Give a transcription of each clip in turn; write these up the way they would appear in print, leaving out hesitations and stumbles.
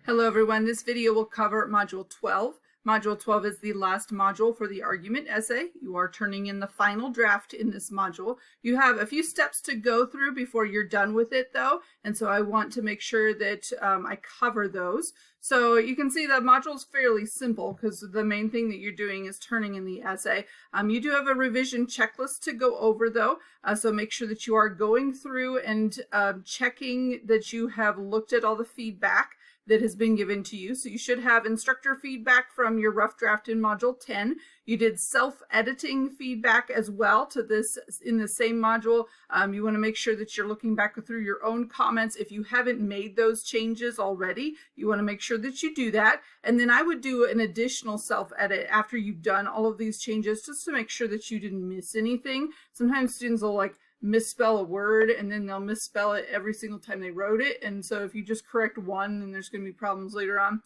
Hello everyone, this video will cover Module 12. Module 12 is the last module for the argument essay. You are turning in the final draft in this module. You have a few steps to go through before you're done with it though, and so I want to make sure that I cover those. So you can see the module is fairly simple because the main thing that you're doing is turning in the essay. You do have a revision checklist to go over though, so make sure that you are going through and checking that you have looked at all the feedback that has been given to you. So you should have instructor feedback from your rough draft in Module 10. You did self-editing feedback as well to this in the same module. You want to make sure that you're looking back through your own comments. If you haven't made those changes already, you want to make sure that you do that. And then I would do an additional self-edit after you've done all of these changes just to make sure that you didn't miss anything. Sometimes students will misspell a word and then they'll misspell it every single time they wrote it, and so if you just correct one, then there's going to be problems later on.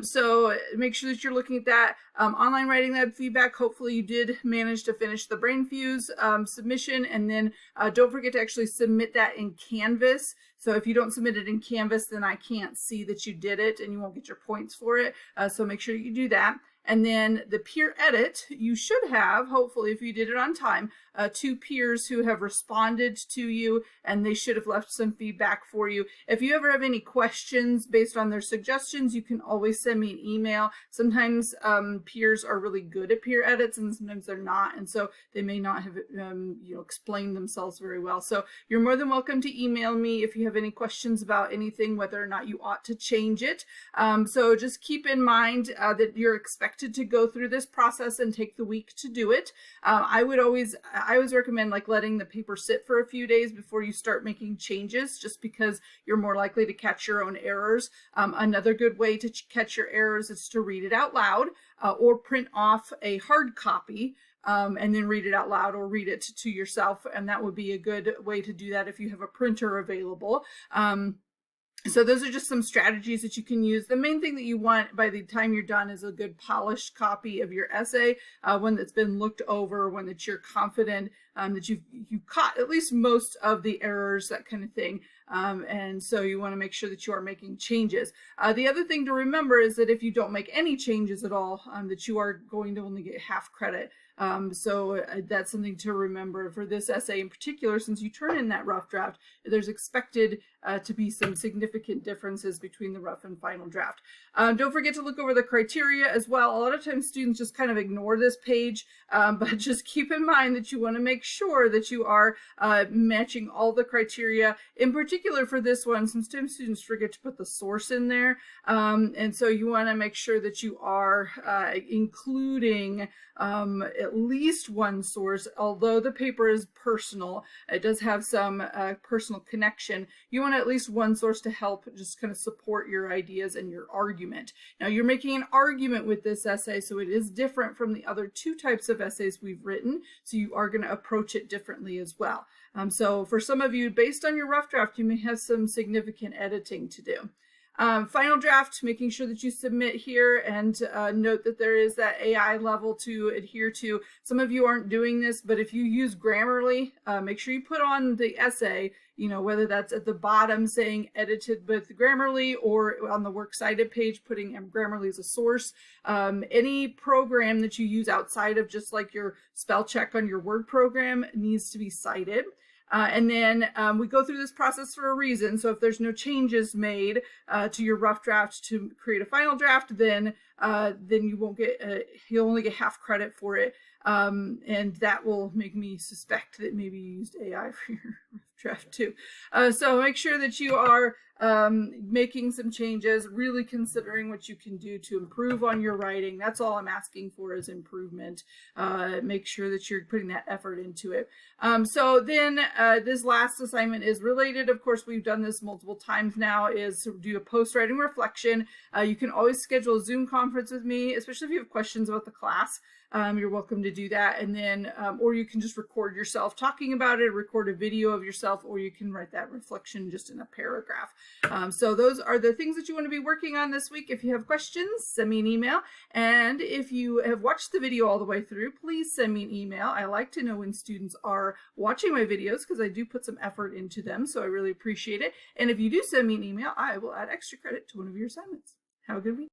So make sure that you're looking at that. Online writing lab feedback, hopefully you did manage to finish the brain fuse submission, and then don't forget to actually submit that in Canvas. So if you don't submit it in Canvas, then I can't see that you did it and you won't get your points for it. So make sure you do that. And then the peer edit, you should have, hopefully if you did it on time, 2 peers who have responded to you, and they should have left some feedback for you. If you ever have any questions based on their suggestions, you can always send me an email. Sometimes peers are really good at peer edits and sometimes they're not, and so they may not have explained themselves very well. So you're more than welcome to email me if you have any questions about anything, whether or not you ought to change it. So just keep in mind that you're expected to go through this process and take the week to do it. I always recommend letting the paper sit for a few days before you start making changes, just because you're more likely to catch your own errors. Another good way to catch your errors is to read it out loud or print off a hard copy and then read it out loud or read it to yourself, and that would be a good way to do that if you have a printer available. So those are just some strategies that you can use. The main thing that you want by the time you're done is a good polished copy of your essay, one that's been looked over, one that you're confident that you've caught at least most of the errors, that kind of thing. And so you want to make sure that you are making changes. The other thing to remember is that if you don't make any changes at all, that you are going to only get half credit. So that's something to remember for this essay in particular. Since you turn in that rough draft, there's expected to be some significant differences between the rough and final draft. Don't forget to look over the criteria as well. A lot of times students just kind of ignore this page, but just keep in mind that you want to make sure that you are matching all the criteria. In particular for this one, sometimes students forget to put the source in there, and so you want to make sure that you are including at least one source. Although the paper is personal, it does have some personal connection. You want at least one source to help just kind of support your ideas and your argument. Now you're making an argument with this essay, so it is different from the other 2 types of essays we've written, so you are going to approach it differently as well. So for some of you, based on your rough draft, you may have some significant editing to do. Final draft, making sure that you submit here, and note that there is that AI level to adhere to. Some of you aren't doing this, but if you use Grammarly, make sure you put on the essay, whether that's at the bottom saying edited with Grammarly, or on the works cited page putting Grammarly as a source. Any program that you use outside of just your spell check on your Word program needs to be cited. And then we go through this process for a reason. So if there's no changes made to your rough draft to create a final draft, then you won't get you'll only get half credit for it. And that will make me suspect that maybe you used AI for your rough draft too. So make sure that you are making some changes, really considering what you can do to improve on your writing. That's all I'm asking for, is improvement. Make sure that you're putting that effort into it. So then this last assignment is related. Of course, we've done this multiple times now, is to do a post-writing reflection. You can always schedule a Zoom conference with me, especially if you have questions about the class. you're welcome to do that. And then, or you can just record yourself talking about it, record a video of yourself, or you can write that reflection just in a paragraph. So those are the things that you want to be working on this week. If you have questions, send me an email. And if you have watched the video all the way through, please send me an email. I like to know when students are watching my videos because I do put some effort into them. So I really appreciate it. And if you do send me an email, I will add extra credit to one of your assignments. Have a good week.